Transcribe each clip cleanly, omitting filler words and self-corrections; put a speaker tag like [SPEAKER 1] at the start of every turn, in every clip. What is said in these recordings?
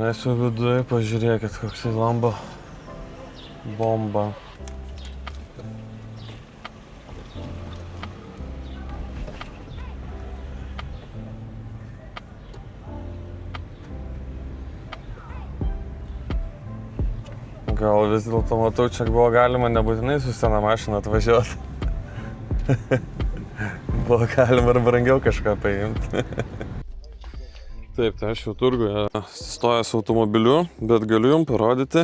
[SPEAKER 1] Mes jau viduje, pažiūrėkit, koks tai lamba bomba. Gal vis dėlto matau, čia buvo galima nebūtinai su sena mašina atvažiuoti. Buvo galima ir brangiau kažką paimti. Taip, tai aš jau turguje stojęs automobiliu, bet galiu jums parodyti.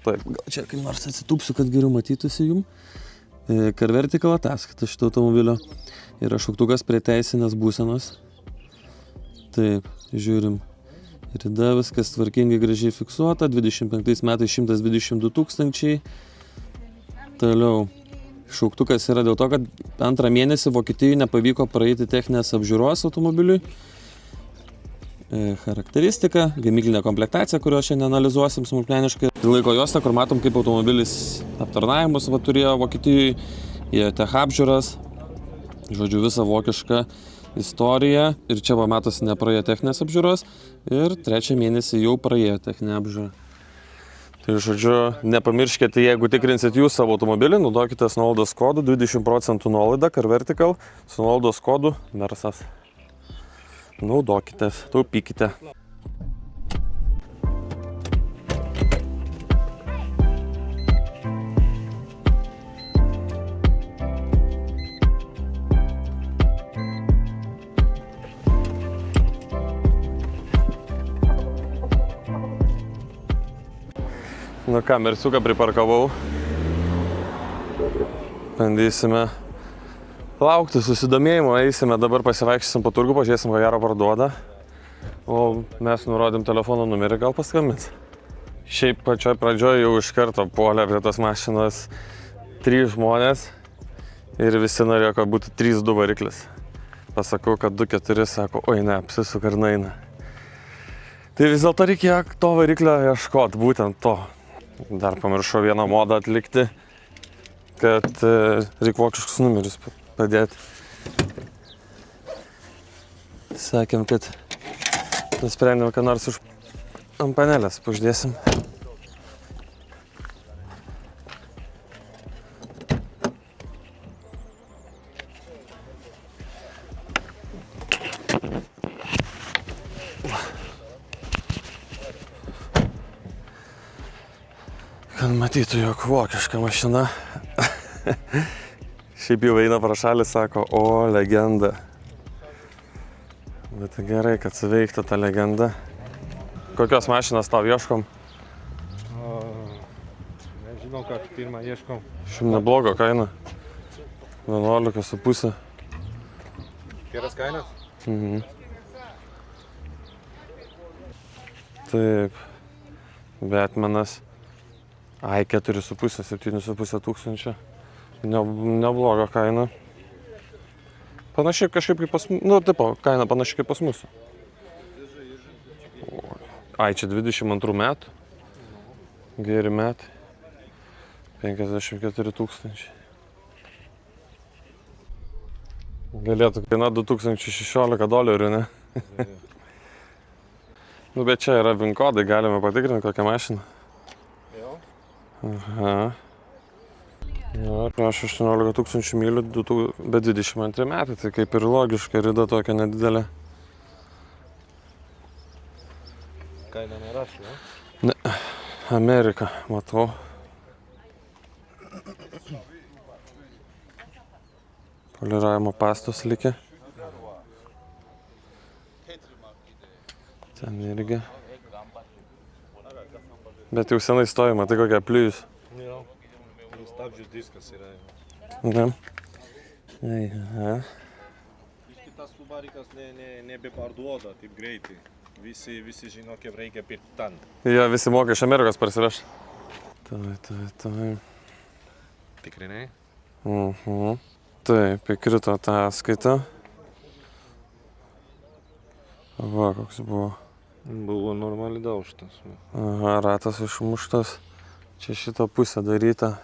[SPEAKER 1] Taip, gal čia kaip nors atsitūpsiu, kad geriau matytųsi jums. CarVertical ataskaita šito automobilio. Yra šauktukas prie teisinės būsenos. Taip, žiūrim. Rida, viskas tvarkingai gražiai fiksuota, 25 metais 122 000. Toliau, šauktukas yra dėl to, kad antrą mėnesį Vokietijoje nepavyko praeiti techninės apžiūros automobiliui. Charakteristika, gamyklinė komplektacija, kurio šiandien analizuosim smulkmeniškai. Laiko juosta, kur matom, kaip automobilis aptarnavimus turėjo Vokietijoje, jie tech apžiūras, žodžiu, visą vokišką istoriją. Ir čia va matosi nepraėjo techninės apžiūros ir trečią mėnesį jau praėjo techninę apžiūrą. Tai žodžiu, nepamirškite, jeigu tikrinsit jūs savo automobilį, naudokitės nuolaidos kodu 20% nuolaida CarVertical su nuolaidos kodu MERSAS. Naudokitės, taupykite. Nu ką, Mersiuką priparkavau. Bandysime laukti susidomėjimo, eisime dabar pasivaikščiosim po turgų, pažiūrėsim, ką gero parduoda. O mes nurodėm telefono numerį, gal paskambins. Šiaip pačioj pradžioj jau iš karto puolė prie tos mašinos 3 žmonės ir visi norėjo, kad būtų 3.2 variklis. Pasakau, kad 2.4, sako, oi ne, apsisuka ir naina. Tai vis dėlto reikėjo to variklio ieškoti, būtent to. Dar pamiršau vieną modą atlikti, kad reikia vokiškus numerius padėti. Sakėm, kad nusprendėm, kad nors ant panelės uždėsim. Kad matytų, jog vokiška mašina. Šiaip jau eina pro šalį, sako, o, legenda. Bet gerai, kad suveiktų tą legendą. Kokios mašinos tau ieškom?
[SPEAKER 2] Nežinau, ką pirmą ieškom.
[SPEAKER 1] Šiaip neblogo kaina. 11,5.
[SPEAKER 2] Geras kainas?
[SPEAKER 1] Mhm. Taip. Batmanas. Ai, 4,5, 7,5 tūkstančio. Nebloga kaina. Panašiai kažkaip kaip pas mus. Nu, tipo, kaina panašiai kaip pas mus. Ai, čia 22 metų. Geri metai. 54 000. Galėtų kainuoti 2016 $, ne? Nu, bet čia yra VIN kodai, galime patikrinti kokią mašiną. Aha. Ja, prieš 18 000 mylių, bet 22 metai, tai kaip ir logiška, rida tokia nedidelė.
[SPEAKER 2] Kaina nerašo, ne?
[SPEAKER 1] Ne, Amerika, matau. Poliravimo pastos likę. Ten irgi. Bet jau senai stojama, tai kokia plius.
[SPEAKER 2] Jo, stabdžių diskas yra.
[SPEAKER 1] Ne. Aha.
[SPEAKER 2] Kitas subarikas nebeparduoda taip greitai. Visi žino, kaip reikia pirkti ten.
[SPEAKER 1] Jo, visi moka iš Amerikos parsiveš. Tai.
[SPEAKER 2] Tikrinai?
[SPEAKER 1] Taip, įkrito ataskaita. Va, koks buvo.
[SPEAKER 2] Buvo normaliai daužtas.
[SPEAKER 1] Aha, ratas išmuštas. Čia šitą pusę daryta.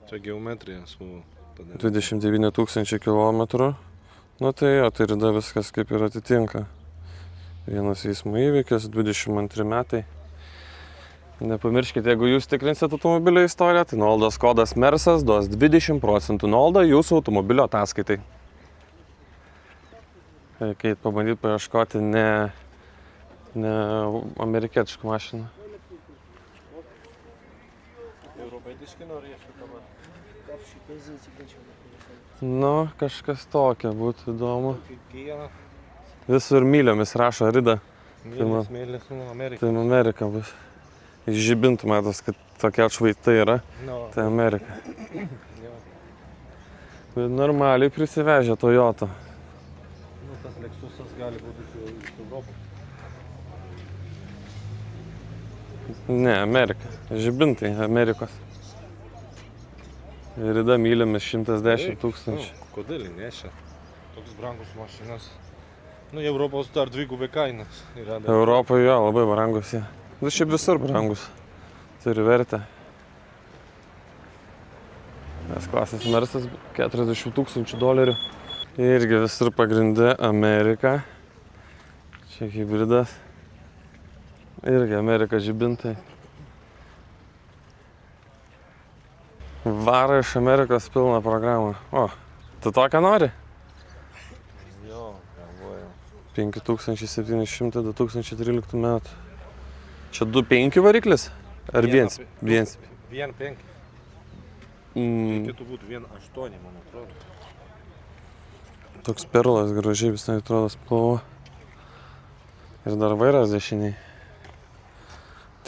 [SPEAKER 2] Čia geometrijas buvo.
[SPEAKER 1] 29 000 kilometrų. Nu tai jo, tai rida viskas kaip ir atitinka. Vienas eismo įvykis, 22 metai. Nepamirškite, jeigu jūs tikrinsit automobilio istoriją, tai nuolaidos kodas MERSAS duos 20% nuolaidą jūsų automobilio ataskaitai. Reikia pabandyti paieškoti ne amerikietišką mašiną.
[SPEAKER 2] Europietiški norėčiau dabar.
[SPEAKER 1] Nu, kažkas tokio būtų įdomu.
[SPEAKER 2] Kijana.
[SPEAKER 1] Visur myliomis rašo Rida.
[SPEAKER 2] Mylis, Amerika.
[SPEAKER 1] Tai Amerika bus. Iš žibintų matos, kad tokie atšvaitai yra.
[SPEAKER 2] No.
[SPEAKER 1] Tai Amerika. Bet normaliai prisivežė Toyota.
[SPEAKER 2] Nu, tas Lexusas gali būti iš Europos.
[SPEAKER 1] Ne, Amerika. Žibintai Amerikos. Rida myliomis 110 tūkstančių.
[SPEAKER 2] Kodėl nešia? Toks brangus mašinas. Nu, Europos dar dvigubai kainas yra.
[SPEAKER 1] Europoje jo labai brangus jie. Nu, šiaip visur brangus. Turi vertę. S-klasės Mersas 40 tūkstančių dolerių. Irgi visur pagrinde Amerika. Čia hybridas. Irgi Amerika žibintai. Varo iš Amerikos pilną programą. O, tu tokią nori?
[SPEAKER 2] Jo, galvoju.
[SPEAKER 1] 5700 2013 metų. Čia 2.5 variklis? Ar 1.5?
[SPEAKER 2] 1.5. Reikėtų būti 1.8, man atrodo.
[SPEAKER 1] Toks perlas gražiai visai atrodo spalva. Ir dar vairas dešiniai.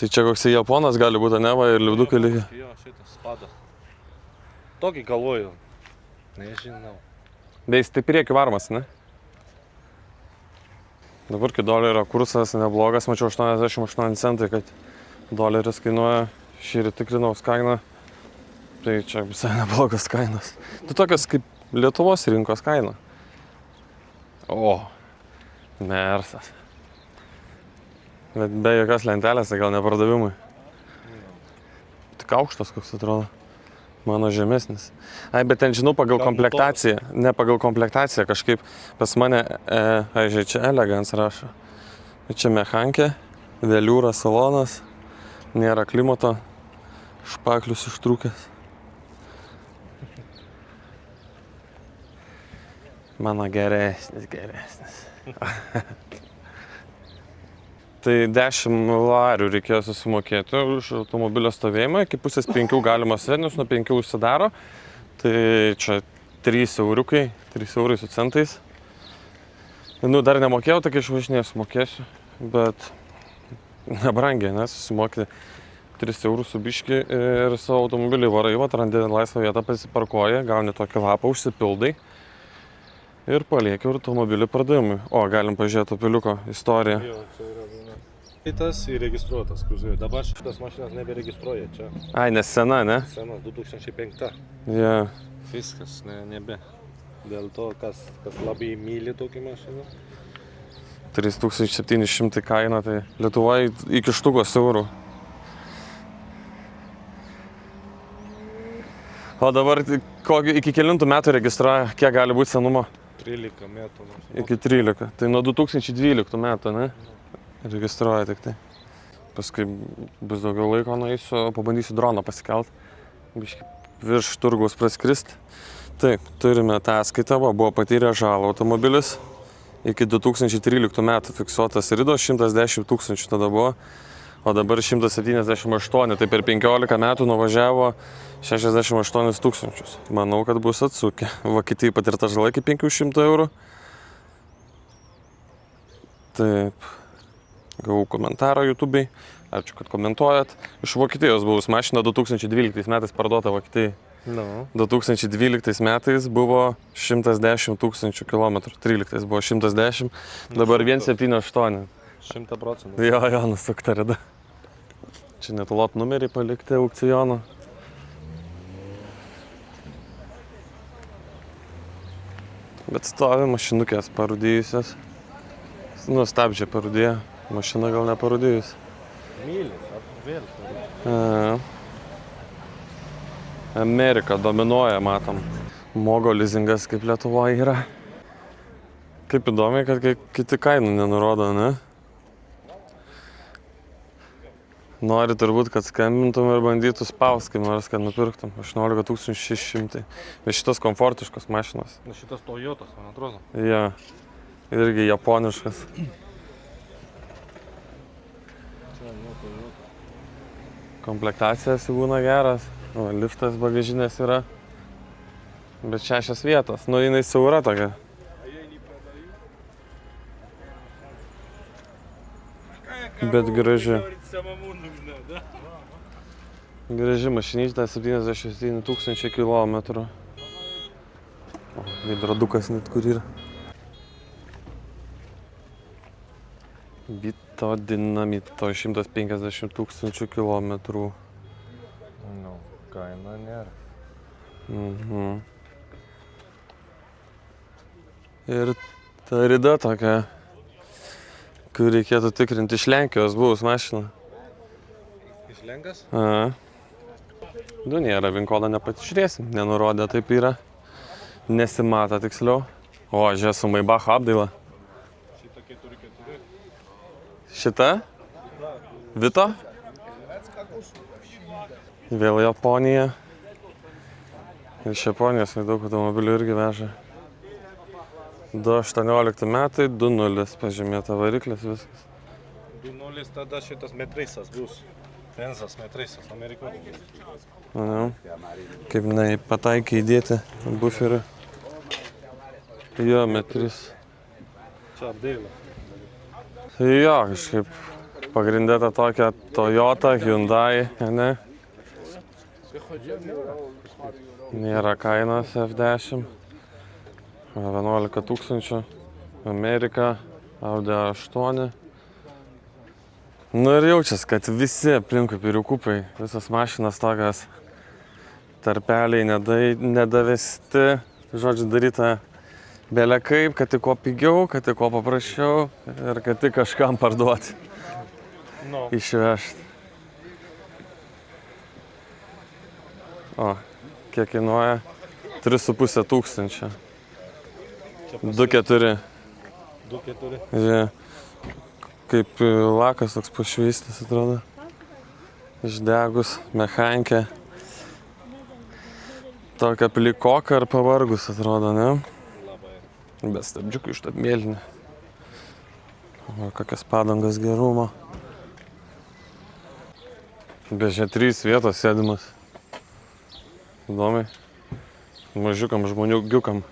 [SPEAKER 1] Tai čia koks japonas gali būti, ne, va, ir liūdukai lygiai.
[SPEAKER 2] Jo, šitas spada. Tokį galvoju. Nežinau.
[SPEAKER 1] Bei jis taip prieki varmas, ne? Dabar kai dolerio kursas neblogas, mačiau 88 centai, kad doleris kainuoja, šįryt tikrinaus kainą. Tai čia visai neblogas kainos. Tai tokios kaip Lietuvos rinkos kaina. O, Mersas. Bet be jokios lentelės, tai gal nepardavimui. Tik aukštas koks atrodo. Mano žemesnis. Ai, bet ten žinau pagal komplektaciją. Ne pagal komplektaciją kažkaip pas mane, aižiai, čia Elegance rašo. Čia mechankė, veliūras salonas, nėra klimato, špaklius ištrūkęs. Mano geresnis. Tai 10 larių reikėjo susimokėti už automobilio stovėjimą, iki pusės 5 galima sėdinius, nuo 5 užsidaro. Tai čia 3 euriukai, 3 eurai su centais. Nu, dar nemokėjau, tai kai išvažinėsiu, mokėsiu, bet nebrangiai, nes susimokė 3 eurus su biški ir savo automobilį varai, va, randi laisvą vietą, pasiparkuoji, gauni tokį lapą, užsipildai ir palieki automobilį pardavimui. O, galim pažiūrėti Opeliuko istoriją.
[SPEAKER 2] Jo, čia yra viena. Tas įregistruotas, kur dabar šitas mašinas neberegistruoja čia.
[SPEAKER 1] Ai, nes sena, ne?
[SPEAKER 2] Senas 2005.
[SPEAKER 1] Yeah.
[SPEAKER 2] Viskas, nebe. Dėl to, kas labai myli tokį mašiną.
[SPEAKER 1] 3700 kaina, tai Lietuvoje iki štukos eurų. O dabar iki kelintų metų registruoja, kiek gali būti senumo?
[SPEAKER 2] 13 metų mašina.
[SPEAKER 1] Iki 13. Tai nuo 2012 metų, ne? Registruoja tik tai. Paskui bus daugiau laiko nueisiu, pabandysiu droną pasikelt. Biškai virš turgaus praskrist. Taip, turime ataskaitą, buvo patyrę žalą automobilis. Iki 2013 metų fiksuotas ridos 110 tūkstančių tada buvo, o dabar 178, tai per 15 metų nuvažiavo 68 tūkstančius. Manau, kad bus atsukę. Vokietijai patirta žala iki 500 eurų. Taip. Gavau komentarą YouTube'ai. Ačiū, kad komentuojat. Iš Vokietijos buvus mašina 2012 metais parduota Vokietijai.
[SPEAKER 2] No.
[SPEAKER 1] 2012 metais buvo 110 tūkstančių kilometrų. 13 buvo 110, dabar 178.
[SPEAKER 2] 100%.
[SPEAKER 1] Jo, nusukta rida. Čia net lot numeriai palikti aukciono. Bet stovi mašinukės parūdėjusios. Nu, stabdžiai parūdėjo. Mašina gal neparūdėjus.
[SPEAKER 2] Myli, vėl.
[SPEAKER 1] Amerika dominuoja, matom. Mogo lizingas kaip Lietuvoje yra. Kaip įdomiai, kad kiti kainų nenurodo, ne? Nori turbūt, kad skambintum ir bandytų spaus, kaip nors, kad nupirktum. 18 600. Bet šitas komfortiškos mašinos.
[SPEAKER 2] Na šitas Toyotas, man atrodo.
[SPEAKER 1] Ja. Irgi japoniškas.
[SPEAKER 2] Čia, Toyota.
[SPEAKER 1] Komplektacijos būna geras. O, liftas bagažinės yra. Bet 6 vietos. Nu, jinai siaura tokia. Bet graži. Graži mašinytė, 77 000 kilometrų. O, veidrodukas net kur yra. Bito dinamito, 150 000 kilometrų.
[SPEAKER 2] Nu, kaina nėra.
[SPEAKER 1] Mhm. Ir ta rida tokia, kur reikėtų tikrinti iš Lenkijos buvus mašiną.
[SPEAKER 2] Iš Lenkas?
[SPEAKER 1] Aha. Du nėra, vinkodą nepatižiūrėsim, nenurodė, taip yra. Nesimata tiksliau. O, žiūrė, su Maybach apdaila.
[SPEAKER 2] Šitą 4x4.
[SPEAKER 1] Šita? Vito? Vėl Japonija. Iš Japonijos daug automobilių irgi veža. 2018 metai, 2.0 pažymėta variklis, viskas.
[SPEAKER 2] 2.0 tada šitas metrisas bus. Benzas metrisas, amerikonis.
[SPEAKER 1] Manau, kaip pataikė įdėti buferį. Jo, metris.
[SPEAKER 2] Čia apdaila.
[SPEAKER 1] Jo, kažkaip pagrindėta tokia Toyota, Hyundai, ne? Nėra kainos F10. 11 000. Amerika, Audi A8. Nu ir jaučias, kad visi aplinkui piriukupai, visas mašinas tokias tarpeliai nedavesti, žodžiu, daryta belė kaip, kad tik kuo pigiau, kad tik kuo paprasčiau ir kad tik kažkam parduoti, išvežti. O, kiek kainuoja? 3,5 tūkstančio. 2,4.
[SPEAKER 2] 2,4.
[SPEAKER 1] Žiūrė, kaip lakas toks pašveistas atrodo. Išdegus, mechanikė. Tokia plikoka ar pavargus atrodo, ne?
[SPEAKER 2] Labai.
[SPEAKER 1] Be stabdžiukų iš mėlyni. Kokias padangas gerumo. Bežė 3 vietos sėdimas. Įdomiai. Mažiukam žmonių giukam.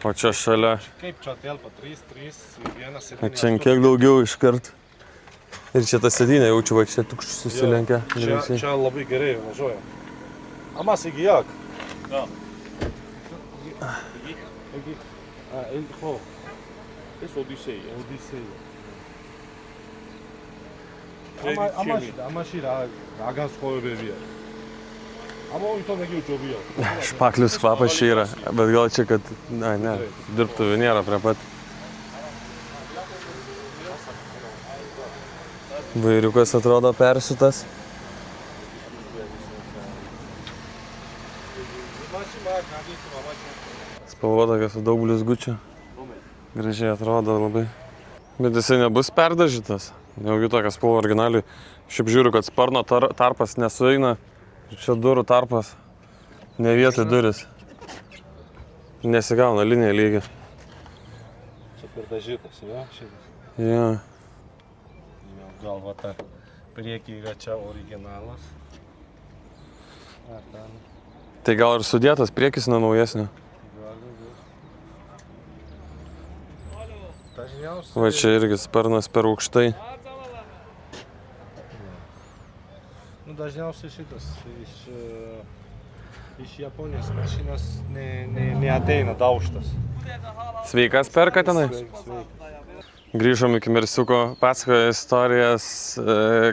[SPEAKER 1] O čia šalia.
[SPEAKER 2] Kaip čia telpa? 3, 1 sėdinė.
[SPEAKER 1] O čia kiek daugiau iškart. Ir čia ta sėdinė jaučiu, va čia tukščiai susilenkia.
[SPEAKER 2] Čia labai gerai važiuoja. Amas įgi jak? Da. Įgi. Ho. Es Odiseja. Ama šira agan svojo bevija. Ama on to negiau džiovija.
[SPEAKER 1] Špaklius kvapas čia yra, bet gal čia, kad, ne, dirbtuvių nėra prie pat. Vairiukas atrodo persiutas. Spalva tokia su daug blizgučių. Gražiai atrodo labai. Bet jisai nebus perdažytas. Neugi tokia spalva originaliai. Šiaip žiūriu, kad sparno tarpas nesueina. Čia durų tarpas. Ne vietoj duris. Nesigauna linija lygi.
[SPEAKER 2] Čia perdažytas, jo? Šitas.
[SPEAKER 1] Jo.
[SPEAKER 2] Gal va ta priekį yra čia originalas. Ar ten?
[SPEAKER 1] Tai gal ir sudėtas priekis nuo naujesnio.
[SPEAKER 2] Dažniausiai...
[SPEAKER 1] Va čia irgi sparnas per aukštai.
[SPEAKER 2] Nu, dažniausiai šitas iš Japonijos mašinas neateina daužtas.
[SPEAKER 1] Sveikas perka tenai? Grįžom iki Mersiuko, pasakoja istorijas,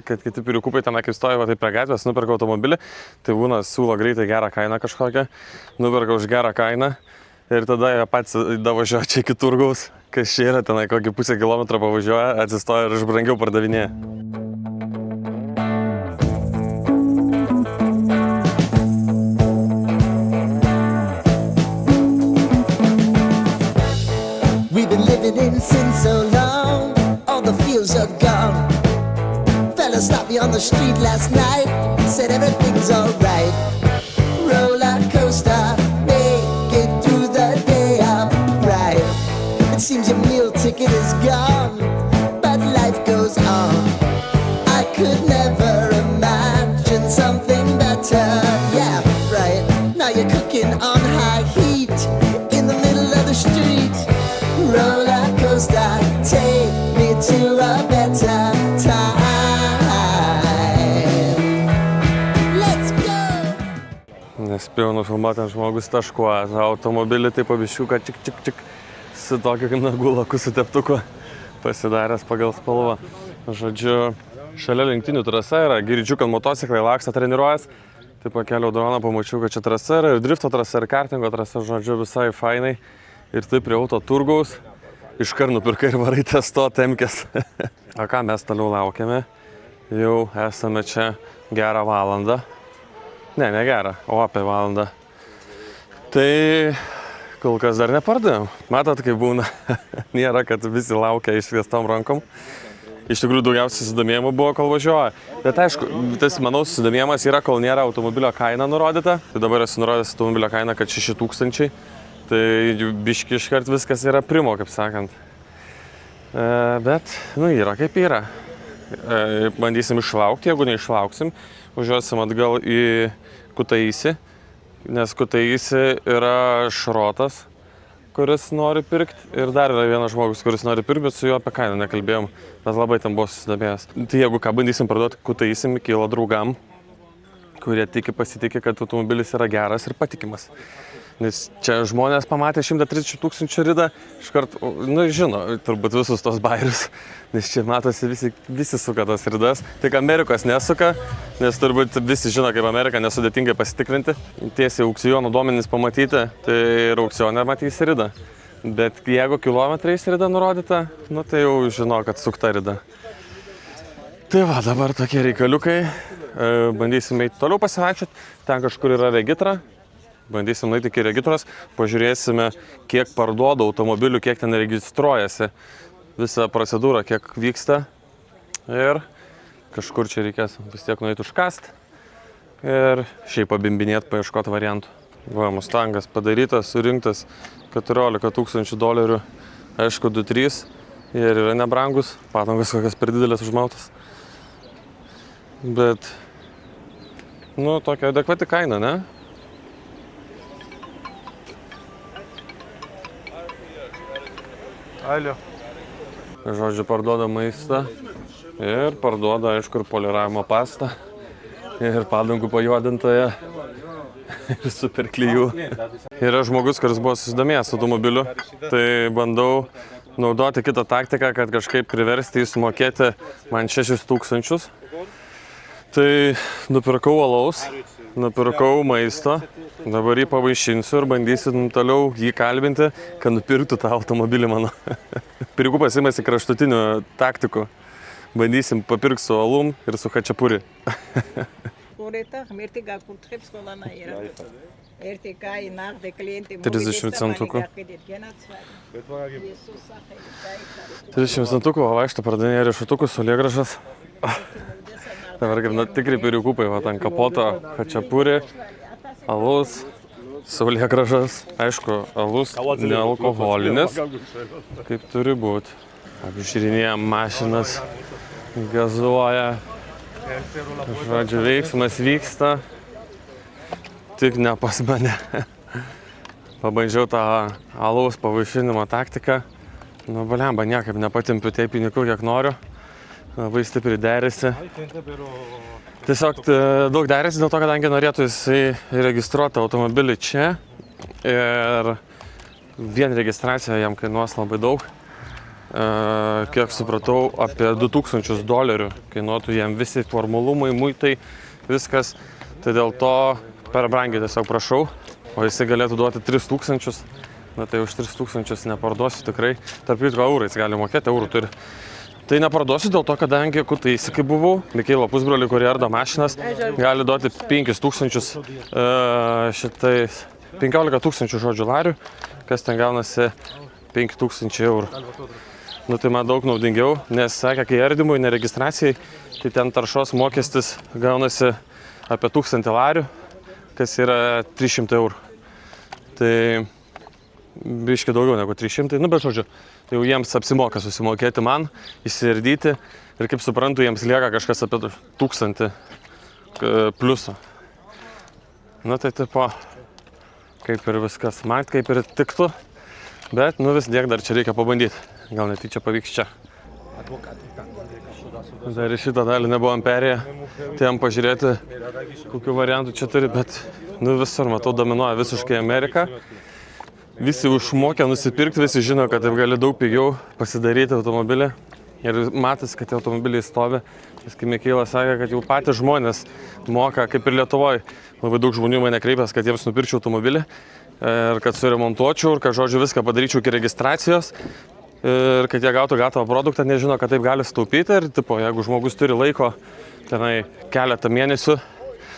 [SPEAKER 1] kad kiti piriukupai tenai kaip stoja, va taip prie gatvės, nuperka automobilį, tai būna siūlo greitai gerą kainą kažkokią, nuperka už gerą kainą ir tada jie patys davažiuoja čia iki turgaus, kas čia yra tenai kokį pusę kilometro pavažiuoja, atsistoja ir už brangiau pardavinėja.
[SPEAKER 3] We've been living in sin so long, all the fields are gone. Fellas stopped me on the street last night, said everything's alright. Roller coaster, make it through the day upright. It seems your meal ticket is gone, but life goes on. I could never imagine something better. Yeah, right. Now you're cooking on high heat in the middle of the street. Roller coaster, take me to a better time. Let's go!
[SPEAKER 1] Nespėjau nufilmuoti, ant žmogus taškuoja tą automobilį, tai pabiškiuką čik, su tokiu nagų laku su teptuku pasidaręs pagal spalvą. Žodžiu, šalia lenktynių trasa yra, girdžiu, kad motociklai laksto treniruojas. Tai pakeliau droną, pamačiau, kad čia trasa yra ir drifto trasa, ir kartingo trasa, žodžiu, visai fainai. Ir tai prie auto turgaus iškart nupirkai ir varai testo temkės. O ką mes toliau laukiame? Jau esame čia gerą valandą. Ne gerą, o apie valandą. Tai kol kas dar nepardavėm. Matot, kaip būna. Nėra, kad visi laukia išviestom rankom. Iš tikrųjų, daugiausiai susidomėjimų buvo, kol važiuoja. Bet aišku, tas, manau, susidomėjimas yra, kol nėra automobilio kaina nurodyta. Tai dabar esu nurodęs automobilio kainą, kad 6000. Tai biški iškart viskas yra primo, kaip sakant. Bet, yra kaip yra. Bandysim išlaukti, jeigu neišlauksim, važiuosim atgal į Kutaisį, nes Kutaisį yra Šrotas, kuris nori pirkti, ir dar yra vienas žmogus, kuris nori pirkti, bet su juo apie kainą nekalbėjom, bet labai tam buvo susidomėjęs. Tai jeigu ką, bandysim parduoti Kutaisį Mikilo draugam, kurie pasitikė, kad automobilis yra geras ir patikimas. Nes čia žmonės pamatė 130 000 ridą, iškart, žino, turbūt visus tos bairius, nes čia matosi visi suka tas ridas. Tik Amerikos nesuka, nes turbūt visi žino, kaip Ameriką nesudėtingai pasitikrinti. Tiesiai aukciono duomenys pamatyti, tai ir aukcione matys ridą. Bet jeigu kilometrais rida nurodyta, tai jau žino, kad sukta rida. Tai va, dabar tokie reikaliukai. Bandysim eiti toliau pasivaikščioti, ten kažkur yra regitra. Bandysim nueiti iki regitros, pažiūrėsime, kiek parduoda automobilių, kiek ten registruojasi, visą procedūrą, kiek vyksta. Ir kažkur čia reikės vis tiek nueiti užkast ir šiaip pabimbinėti, paieškoti variantų. Va, Mustangas padarytas, surinktas $14 000, aišku, 2-3 ir yra nebrangus, patangos kokias per didelės užmautas. Bet, tokia adekvati kaina, ne?
[SPEAKER 2] Alio.
[SPEAKER 1] Žodžiu, parduoda maistą ir parduoda, aišku, ir poliravimo pastą ir padangų pajuodintoje ir super klijų. Yra žmogus, kuris buvo susidomėjęs automobiliu, tai bandau naudoti kitą taktiką, kad kažkaip priversti jį sumokėti man 6000. Tai nupirkau alaus, nupirkau maisto, dabar jį pavaišinsiu ir bandysim toliau jį kalbinti, kad nupirktų tą automobilį mano. Pirkų pasimasi kraštutinių taktikų. Bandysim papirkti su alum ir su hačapuri. 30 centukų. 30 centukų, o vaikšto pardavinėja riešutukus, saulėgrąžas. Dabar kaip tikri pirikupai, va, ant kapoto, hačapuri, alus, saulėgrąžas. Aišku, alus nealkoholinis, kaip turi būti. Apžiūrinėjam mašinas, gazuoja. Žodžiu, veiksmas vyksta, tik ne pas mane. Pabandžiau tą alaus pavaišinimo taktiką. Blemba, niekaip nepatimpiu tiek pinigų, kiek noriu. Labai stipriai derisi. Tiesiog daug derisi dėl to, kadangi norėtų jisai registruoti automobilį čia. Ir vien registracija jam kainuos labai daug. Kiek supratau, apie $2000 kainuotų jam visi formalumai, muitai, viskas. Tai dėl to per brangiai tiesiog prašau. O jisai galėtų duoti 3000. Tai už 3000 neparduosiu tikrai. Tarp kitko eurais gali mokėti, eurų turi. Tai neparduosiu dėl to, kadangi Kutaisį, kai buvau, Mikilo pusbrolį, kurie ardo mašinas, gali duoti 5000 šitais 15 000 žodžių larių, kas ten gaunasi 5000 eurų. Tai man daug naudingiau, nes sakė, kai ardymui, neregistracijai, tai ten taršos mokestis gaunasi apie 1000 larių, kas yra 300 eurų. Tai biškai daugiau negu 300, nu bet žodžiu, jau jiems apsimoka susimokėti man, įsirdyti ir kaip suprantu, jiems lieka kažkas apie 1000 pliusų. Nu tai tipo, kaip ir viskas, man kaip ir tiktų, bet nu vis tiek dar čia reikia pabandyti, gal net čia pavyks čia. Dar į šitą dalį nebuvom perėję, tai jam pažiūrėti, kokių variantų čia turi, bet nu visur, matau, dominuoja visiškai Amerika. Visi užmokę nusipirkti, visi žino, kad taip gali daug pigiau pasidaryti automobilį. Ir matas, kad tie automobiliai stovi. Nes kai Mikailas sakė, kad jau patys žmonės moka, kaip ir Lietuvoje. Labai daug žmonių mane kreipęs, kad jiems nupirčiau automobilį. Ir kad suremontuočiau, ir kad žodžiu viską padaryčiau iki registracijos. Ir kad jie gautų gatavą produktą, nežino, kad taip gali staupyti. Ir tipo, jeigu žmogus turi laiko tenai keletą mėnesių,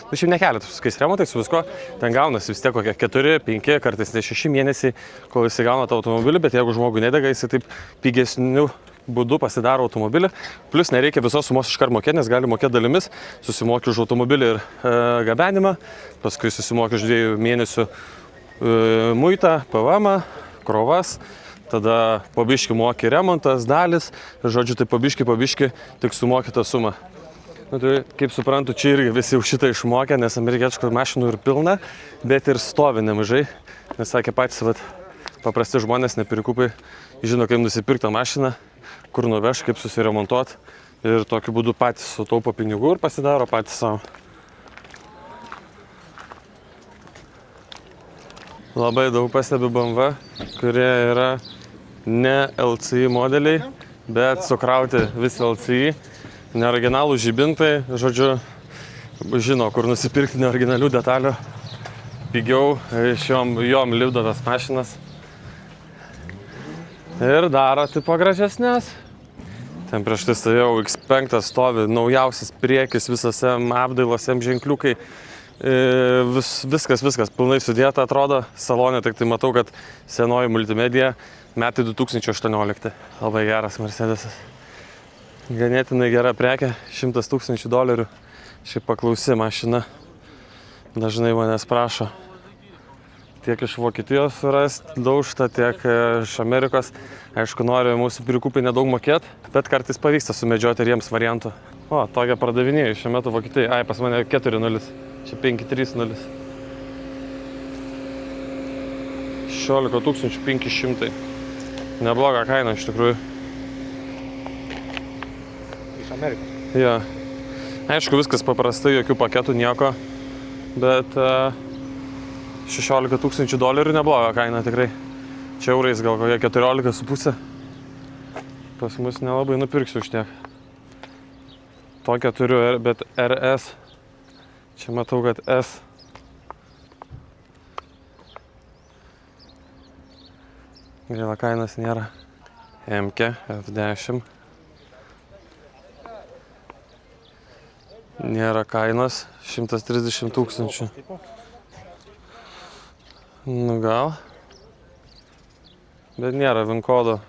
[SPEAKER 1] nu šiaip ne keletą, su viskais remontais, su visko, ten gaunasi vis tiek kokie 4, 5, kartais 6 mėnesiai, kol jis gauna tą automobilį, bet jeigu žmogui nedega, jis taip pigesniu būdu pasidaro automobilį, plus nereikia visos sumos iškart mokėti, nes gali mokėti dalimis, susimoki už automobilį ir gabenimą, paskui susimoki už 2 mėnesių muitą, PVM, krovas, tada pabiški moki remontas, dalis, žodžiu, tai pabiški, tik sumoki tą sumą. Nu, tai, kaip suprantu, čia irgi visi už šitą išmokė, nes amerikietiškų mašinų ir pilna, bet ir stovi nemažai. Nes sakė patys, vat, paprasti žmonės, nepirkupai, žino, kaip nusipirkti tą mašiną, kur nuveš, kaip susiremontuoti. Ir tokiu būdu patys sutaupo pinigų ir pasidaro patys savo. Labai daug pastebiu BMW, kurie yra ne LCI modeliai, bet sukrauti visi LCI. Neoriginalų žibintai, žodžiu, žino, kur nusipirkti neoriginalių detalių pigiau, iš jom lipdo tas mašinas. Ir daro tipo gražesnės. Ten prieš tai stovėjau X5 stovi, naujausias priekis, visose apdailose ženkliukai. Viskas pilnai sudėta atrodo. Salone tik tai matau, kad senoji multimedija, metai 2018. Labai geras Mercedesas. Ganėtinai gera prekė, $100 000. Šiaip paklausi mašina. Dažnai manęs prašo. Tiek iš Vokietijos surasti daužtą, tiek iš Amerikos. Aišku, nori mūsų pirkupai nedaug mokėti, bet kartais pavyksta sumedžioti ir jiems variantų. O, tokią pardavinėjau šiuo metu Vokietijai. Ai, pas mane 4.0. Čia 5.3.0. 16 500. Nebloga kaina iš tikrųjų.
[SPEAKER 2] Amerikos.
[SPEAKER 1] Jo. Aišku, viskas paprastai, jokių paketų, nieko, bet $16 000 nebloga kaina tikrai. Čia eurais gal kokie 14,5. Pas mus nelabai nupirksiu už tiek. Tokią turiu, bet RS. Čia matau, kad S. Gaila, kainos nėra. MK F10. Nėra kainos, 130 000. Nu gal. Bet nėra VIN kodo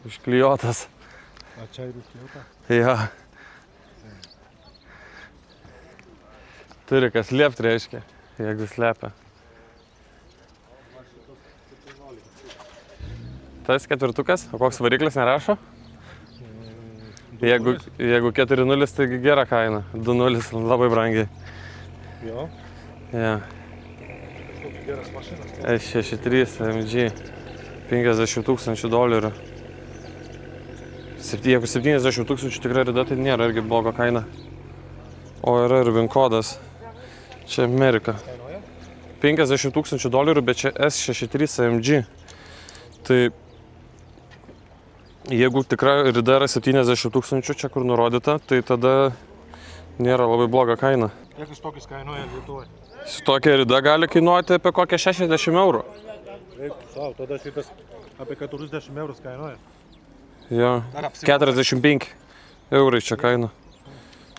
[SPEAKER 1] užklijuotas.
[SPEAKER 2] A čia ir užklijuota?
[SPEAKER 1] Jo. Turi kas liept, reiškia, jeigu slepia. Tas 4, o koks variklis nerašo? Jeigu 4.0, tai gera kaina, 2.0 labai brangiai.
[SPEAKER 2] Jo?
[SPEAKER 1] Ja.
[SPEAKER 2] Geras mašinas.
[SPEAKER 1] S63 AMG, $50 000. Jeigu 70 000 tikrai rida, tai nėra irgi blogo kaina. O yra ir VIN kodas. Čia Amerika. $50 000, bet čia S63 AMG. Tai jeigu tikrai rida yra 70 000, čia kur nurodyta, tai tada nėra labai bloga kaina.
[SPEAKER 2] Kiek iš tokius kainuoja Lietuvoje?
[SPEAKER 1] Su tokia rida gali kainuoti apie kokią 60 eurų.
[SPEAKER 2] Taip, savo, tada šitas apie 40 eurus kainuoja.
[SPEAKER 1] Jo, 45 eurai čia kaina.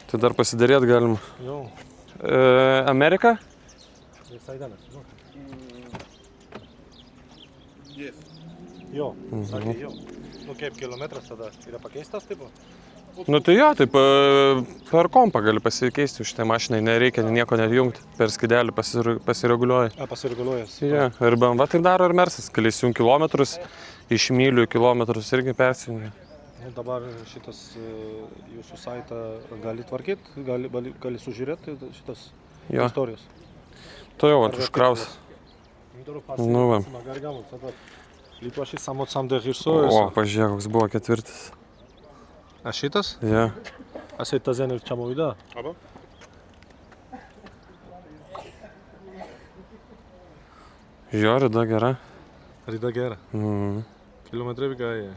[SPEAKER 1] Tai dar pasidarėt galima.
[SPEAKER 2] Jo.
[SPEAKER 1] Amerika?
[SPEAKER 2] Visai dienas, žinau. Jo, sakė jo. Nu kaip kilometras tada yra pakeistas tipo?
[SPEAKER 1] Nu tai jo, taip per kompą gali pasikeisti už tai mašinai, nereikia nieko netjungti, per skidelį pasireguliuoji.
[SPEAKER 2] Pasireguliuojas.
[SPEAKER 1] Ja, ir BMW taip daro ir Mersas, gali įsijungti kilometrus, iš mylių į kilometrus irgi persijungia.
[SPEAKER 2] Nu, dabar šitas jūsų saitą gali tvarkyti, gali sužiūrėti šitas
[SPEAKER 1] Jo.
[SPEAKER 2] istorijas.
[SPEAKER 1] To jau, užkraus. Nu va.
[SPEAKER 2] Lipaši samo sam de
[SPEAKER 1] O,
[SPEAKER 2] hirsojas.
[SPEAKER 1] pažiūrėk, koks buvo ketvirtis.
[SPEAKER 2] A šitas?
[SPEAKER 1] Ja.
[SPEAKER 2] A se ta zenel čamo vida? Aba?
[SPEAKER 1] Jo, rida gera.
[SPEAKER 2] Rida gera. Kilometrai vygai.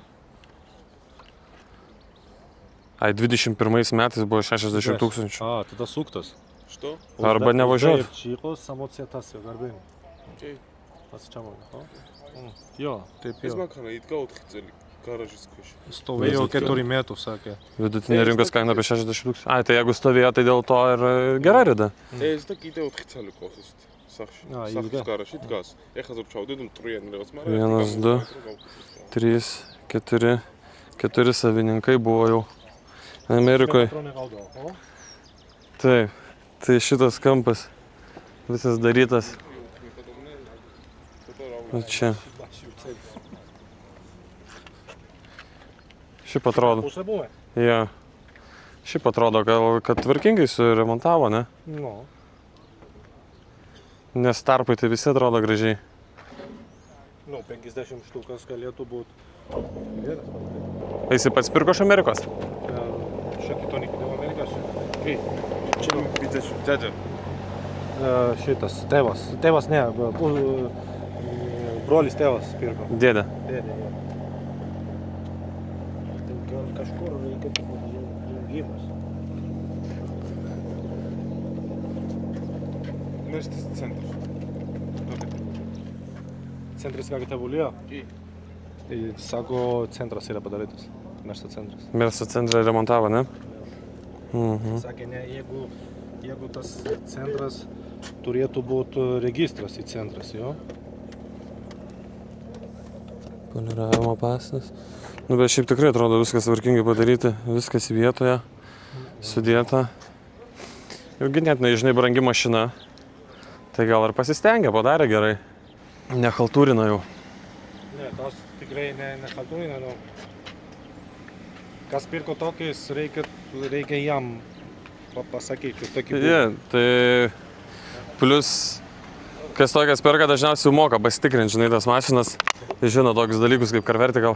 [SPEAKER 1] Ai, 21 metais buvo 60 tūkstančių.
[SPEAKER 2] A, tada suktas.
[SPEAKER 4] Что?
[SPEAKER 1] Arba nevažiuot.
[SPEAKER 2] Čiko samo cietas jau garbin.
[SPEAKER 4] Okei.
[SPEAKER 2] Tas čamo, o? Jo, taip
[SPEAKER 4] Es
[SPEAKER 2] jau.
[SPEAKER 4] makana it kā otriceli garažas kuši.
[SPEAKER 2] Stovėjo 4 metų, sakė.
[SPEAKER 1] Vidutinė rinkos kaina apie 60 tūkstančių. Ai, tai jeigu stovėjo, tai dėl to ir gera rida.
[SPEAKER 4] Es tā kīte otriceli kosist. Sahši.
[SPEAKER 2] A,
[SPEAKER 4] Sahši
[SPEAKER 2] ilga.
[SPEAKER 4] garaž it gās. Ехал запчаудит, ну труен левas mara.
[SPEAKER 1] 1, 2, 3, 4. 4 savininkai buvo jau Amerikoje. Taip, tai šitas kampas visas darytas. O čia. Šiaip atrodo.
[SPEAKER 2] Pusė buvo?
[SPEAKER 1] Ja. Šiaip atrodo, kad tvarkingai suremontavo, ne?
[SPEAKER 2] Nu.
[SPEAKER 1] Nes tarpai tai visi atrodo gražiai.
[SPEAKER 2] Nu, 50 štukas galėtų būti. Geras.
[SPEAKER 1] Jis pats pirko iš Amerikos.
[SPEAKER 2] Šiek tiek to nekidėjo Amerikas. Kai?
[SPEAKER 4] Čia vidės dėdė.
[SPEAKER 2] Šitas, tėvas. Tėvas ne, brolis tėvas pirko.
[SPEAKER 1] Dėdė.
[SPEAKER 2] Dėdė, jo. Tai gal kažkur reikia jungimas.
[SPEAKER 4] Нешто център.
[SPEAKER 2] Centras ką tėvulėjo?
[SPEAKER 4] Į.
[SPEAKER 2] Tai sako, centras yra padarytas. Miesto centras.
[SPEAKER 1] Miesto centrą remontavo, ne?
[SPEAKER 2] Sakė, ne, jeigu tas centras turėtų būti registras į centras, jo?
[SPEAKER 1] Poliravimo pasas. Nu, bet šiaip tikrai atrodo viskas tvarkingai padaryti, viskas vietoje, sudėta. Ir ganėtinai, žinai, brangi mašina. Tai gal ir pasistengė, padarė gerai. Nechaltūrina jau.
[SPEAKER 2] Ne, tas tikrai nechaltūrina, nu. Kas pirko tokiais, reikia jam pasakyti, tokį būdą.
[SPEAKER 1] Yeah, tai plus, kas tokias perka, dažniausiai moka pasitikrinti, žinai, tas mašinas. Jis žino tokius dalykus kaip Carvertical.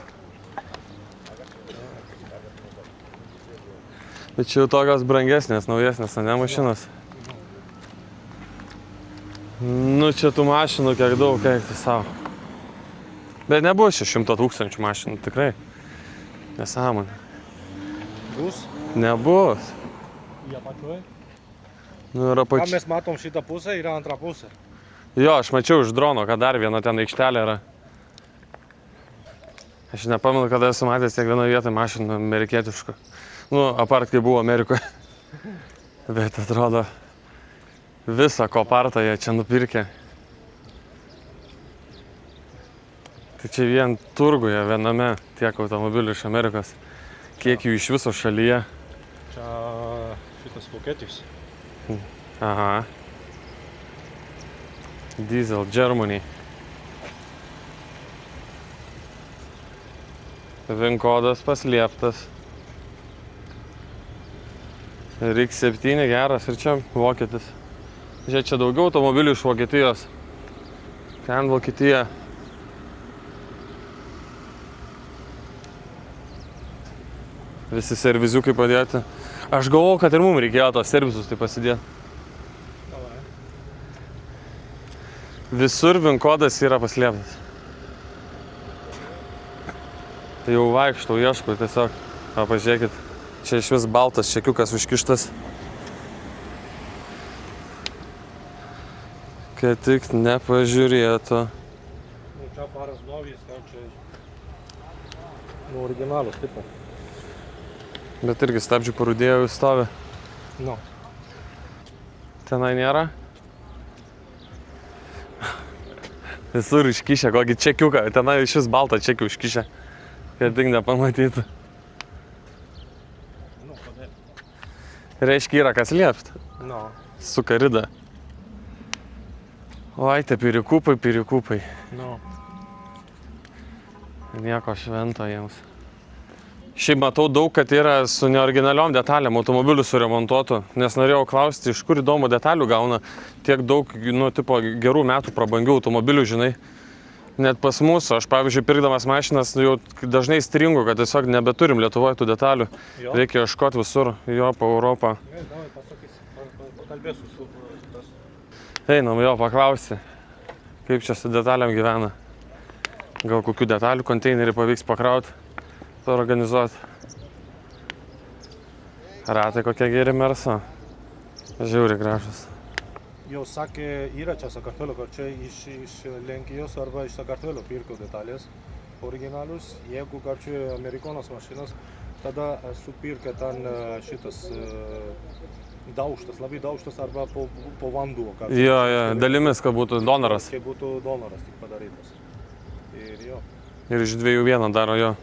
[SPEAKER 1] Bet čia jau tokios brangesnės, naujesnės, ne mašinos. Nu, čia tų mašinų kiek daug, kiek tai savo. Bet nebus čia 100 000 mašinų, tikrai. Nesąmonė.
[SPEAKER 2] Bus?
[SPEAKER 1] Nebus.
[SPEAKER 2] Jie pačioj?
[SPEAKER 1] Nu, yra
[SPEAKER 2] Ką
[SPEAKER 1] pačiu.
[SPEAKER 2] mes matom šitą pusę, yra antra pusė.
[SPEAKER 1] Jo, aš mačiau iš drono, kad dar viena ten aikštelė yra. Aš nepamenu, kada esu matęs tiek vienoje vietoje mašinų amerikietiškų. Nu, apart, kai buvo Amerikoje. Bet atrodo, visą kopartą jie čia nupirkė. Tai čia vien turguje, viename tiek automobilių iš Amerikos. Kiek jų iš viso šalyje.
[SPEAKER 2] Čia šitas Vokietijos.
[SPEAKER 1] Aha. Diesel, Germany. VIN kodas paslėptas. RX7 geras ir čia vokietis. Žiūrėk, čia daugiau automobilių iš Vokietijos. Ten Vokietija. Visi serviziukai padėti. Aš galvoju, kad ir mums reikėjo tos servisus tai pasidėti. Visur VIN kodas yra paslėptas. Tai jau vaikštau, ieškau tiesiog. O, pažiūrėkit, čia iš vis baltas čekiukas užkištas. Kad tik nepažiūrėtų.
[SPEAKER 2] Nu, čia paras novijas, ką čia... Nu, originalus, taip.
[SPEAKER 1] Bet irgi stabdžių parūdėjau stovi.
[SPEAKER 2] Nu.
[SPEAKER 1] Tenai nėra. Visur iškišę kokį čekiuką. Tenai iš vis baltą čekį užkišę. Kad tik nepamatytų. Reiškia, yra kas liept.
[SPEAKER 2] No.
[SPEAKER 1] Su karida. Oi, tai pirikupai.
[SPEAKER 2] No.
[SPEAKER 1] Nieko švento jiems. Šiaip matau daug, kad yra su neoriginaliom detalėm automobilių suremontuotų, nes norėjau klausti, iš kur įdomų detalių gauna tiek daug, tipo, gerų metų prabangių automobilių, žinai. Net pas mūsų, aš pavyzdžiui, pirkdamas mašinas, jau dažnai stringu, kad tiesiog nebeturim Lietuvoje tų detalių.
[SPEAKER 2] Jo.
[SPEAKER 1] Reikia ieškoti visur, jo, po Europą.
[SPEAKER 2] Davai, pakalbėsiu su tas.
[SPEAKER 1] Einam jo, paklausi, kaip čia su detalėm gyvena. Gal kokių detalių konteinerį pavyks pakrauti, organizuoti. Ratai kokie geri Merso. Žiauri gražus.
[SPEAKER 2] Jau sakė, yra čia Sakartvelo, kad čia iš Lenkijos arba iš Sakartvelo pirkau detalės originalius. Jeigu čia Amerikonas mašinas, tada esu pirkę ten šitas daužtas, labai daužtas arba po vanduo.
[SPEAKER 1] Jo, dalimis, kad būtų donoras.
[SPEAKER 2] Kai būtų donoras tik padarytas. Ir jo.
[SPEAKER 1] Ir iš 2 daro jo.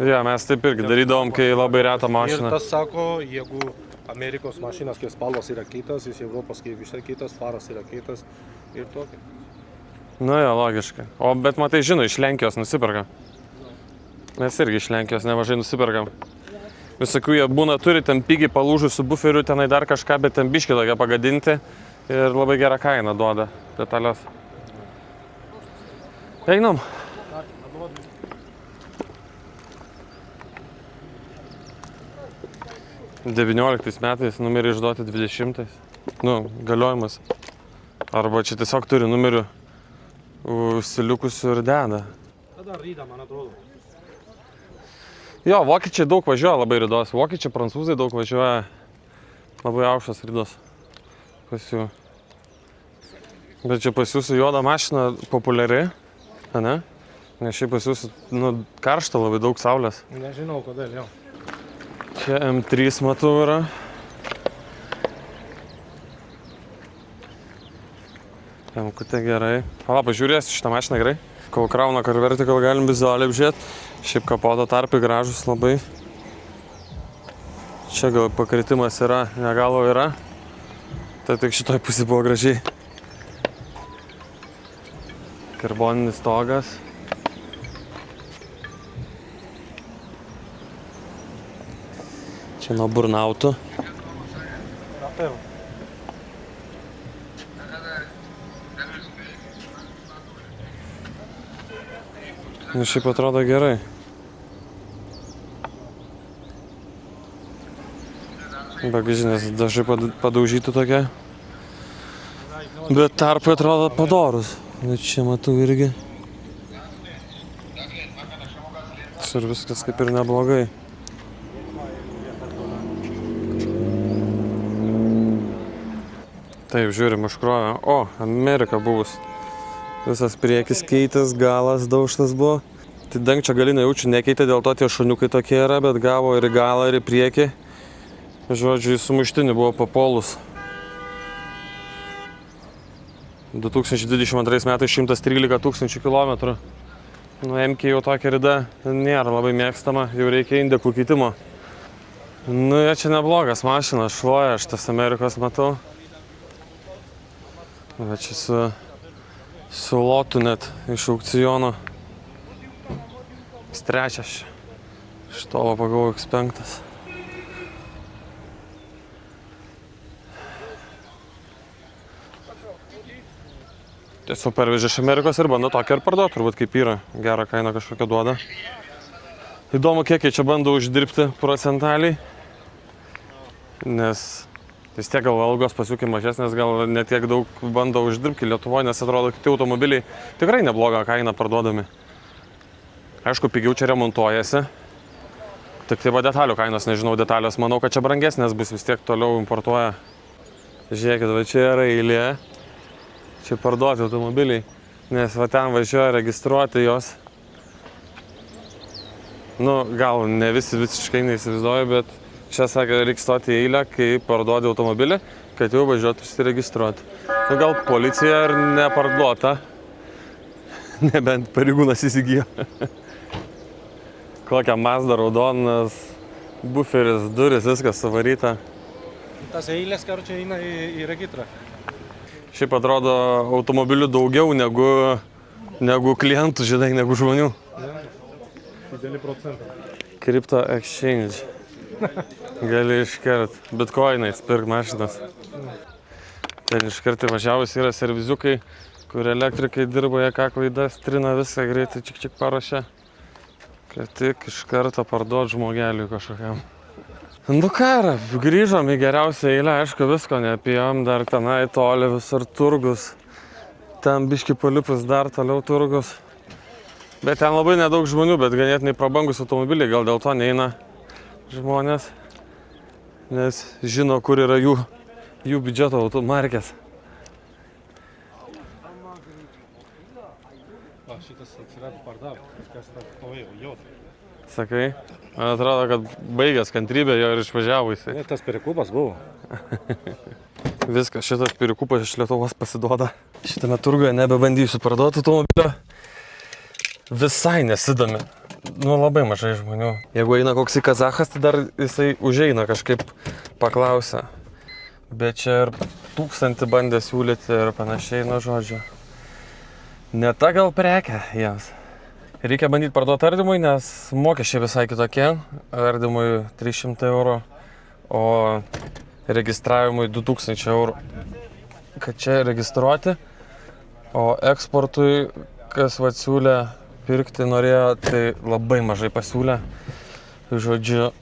[SPEAKER 1] Jo, mes taip irgi darydavom, kai labai retą mašiną.
[SPEAKER 2] Ir tas sako, jeigu Amerikos mašinas, kai spalvas yra kitas, iš Europos kaip visai kitas, faras yra kitas ir tokia.
[SPEAKER 1] Nu jo, logiškai. O bet matai, žino, iš Lenkijos nusiperka. Mes irgi iš Lenkijos nemažai nusiperkam. Visokių jie būna, turi ten pigiai palūžusių buferių, tenai dar kažką, bet ten biškį tokia pagadinti ir labai gerą kainą duoda detalės. Einam. 19 metais numerį išduoti 20. Nu, galiojimas. Arba čia tiesiog turi numerių užsilikusių ir deda.
[SPEAKER 2] Tada ryda, man atrodo.
[SPEAKER 1] Jo, vokiečiai daug važiuoja labai ridos. Vokiečiai, prancūzai daug važiuoja. Labai aukštas ridos. Pas jų. Bet čia pas jūsų juoda mašina populiari, ne? Nes šiaip pas jūsų, karšta labai daug saulės.
[SPEAKER 2] Nežinau, kodėl, jau.
[SPEAKER 1] Čia M3 matau yra. M-kutė gerai. Pala, pažiūrėsiu šitą mašiną gerai. Kol krauna car vertical galim vizualiai apžiūrėti. Šiaip kapoto tarpai gražus labai. Čia gal pakritimas yra, negalo yra. Tai tik šitoj pusė buvo gražiai. Karboninis stogas. Čia nuo burnautų. Nu, šiaip atrodo gerai. Bagažinės dažai padaužytų tokie. Bet tarpai atrodo padorus. Bet čia matau irgi. Ir viskas kaip ir neblogai. Taip, žiūrim, užkrovė. O, Amerika buvus. Visas priekis keitęs, galas daužtas buvo. Tai dangčio galinio jaučiu nekeitė, dėl to tie šuniukai tokie yra, bet gavo ir į galą, ir į priekį. Žodžiu, į sumuštinį buvo papolus. 2022 metais 113 000 kilometrų. Nu, MK jau tokia rida nėra labai mėgstama, jau reikia indekų keitimo. Nu, jie čia neblogas mašina, švoja, aš tas Amerikos matau. Va čia su lotu net iš aukciono. Trečias. Iš tolo pagavau X5. Tiesiog pervežė iš Amerikos ir bando tokią ir parduoti, turbūt kaip yra. Gerą kainą kažkokią duoda. Įdomu, kiek jie čia bando uždirbti procentaliai. Nes vis tiek gal algos pasiūkai mažesnės, gal ne tiek daug bando uždirbti Lietuvoje, nes atrodo, kiti automobiliai tikrai neblogą kainą parduodami. Aišku, pigiau čia remontuojasi. Tik tai va detalių kainos, nežinau detalės, manau, kad čia brangesnės bus, vis tiek toliau importuoja. Žiūrėkit, va čia yra eilė. Čia parduoti automobiliai, nes va ten važiuoja registruoti jos. Nu, gal ne visi visiškai neįsivaizduoju, bet čia sakė, reikia stoti į eilę, kai parduodi automobilį, kad jau važiuotų užsiregistruoti. Nu, gal policija ir neparduota, nebent pareigūnas įsigijo. Kokią Mazda raudonas Buferis, duris, viskas suvaryta.
[SPEAKER 2] Tas eilės, karčiai, eina į regitrą.
[SPEAKER 1] Šiaip atrodo automobilių daugiau negu klientų, žinai, negu žmonių.
[SPEAKER 2] Dideli procentai.
[SPEAKER 1] Crypto exchange. Gali iškart bitcoinais pirk mašinas. Ten iškart įvažiavus yra serviziukai, kur elektrikai dirba, jie ką klaidas, trina viską greitai, čik paruošia. Kad tik iš karto parduot žmogeliui kažkokiam. Nu ką, grįžom į geriausią eilę, aišku, visko neapėjom, dar tenai toli visur turgus. Ten biški palipus dar toliau turgus. Bet ten labai nedaug žmonių, bet ganėtinai prabangus automobiliai, gal dėl to neina žmonės, nes žino, kur yra jų biudžeto automarkės.
[SPEAKER 2] O, šitas atsirado pardavę, kažkas stovėjo, jau.
[SPEAKER 1] Sakai, man atrodo, kad baigęs kantrybę jo ir išvažiavo jisai.
[SPEAKER 2] Ne, tas perikūpas buvo.
[SPEAKER 1] Viskas, šitas perikūpas iš Lietuvos pasiduoda. Šitame turguje nebebandysiu parduoti automobilio. Visai nesidomi. Nu, labai mažai žmonių. Jeigu eina koks į Kazachas, tai dar jisai užeina kažkaip paklausia. Bet čia ir 1000 bandė siūlyti ir panašiai, nu žodžiu. Ne ta gal prekė jiems. Reikia bandyti parduoti ardymui, nes mokesčiai visai kitokie. Ardymui 300 €, o registravimui 2000 €. Kad čia registruoti, o eksportui, kas vat siūlė pirkti norėjo, tai labai mažai pasiūlė. Žodžiu,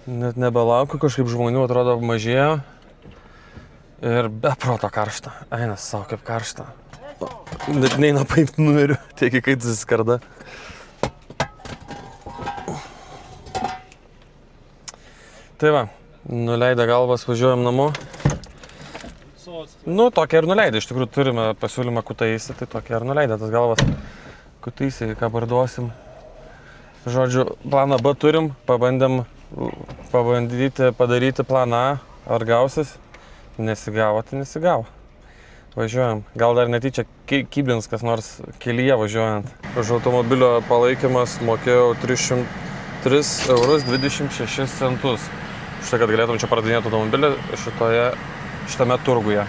[SPEAKER 1] net nebelaukiu, kažkaip žmonių atrodo mažėjo. Ir be proto karšta. Eina savo kaip karšta. Net neina paimti numerių, tiek kai susiskarda. Tai va, nuleidę galvas važiuojam namo. Nu, tokia ir nuleidę, iš tikrųjų turime pasiūlymą Kutaisį, tai tokia ir nuleidę tas galvas. Kutaisį, ką parduosim. Žodžiu, planą B turim, pabandyti padaryti planą A, ar gausis. Nesigavo, tai nesigavo. Važiuojam. Gal dar netyčia kybins kas nors kelyje važiuojant. Už automobilio palaikymas mokėjau 303,26 €. Už tai, kad galėtum čia pardavinėti automobilį šitame turguje.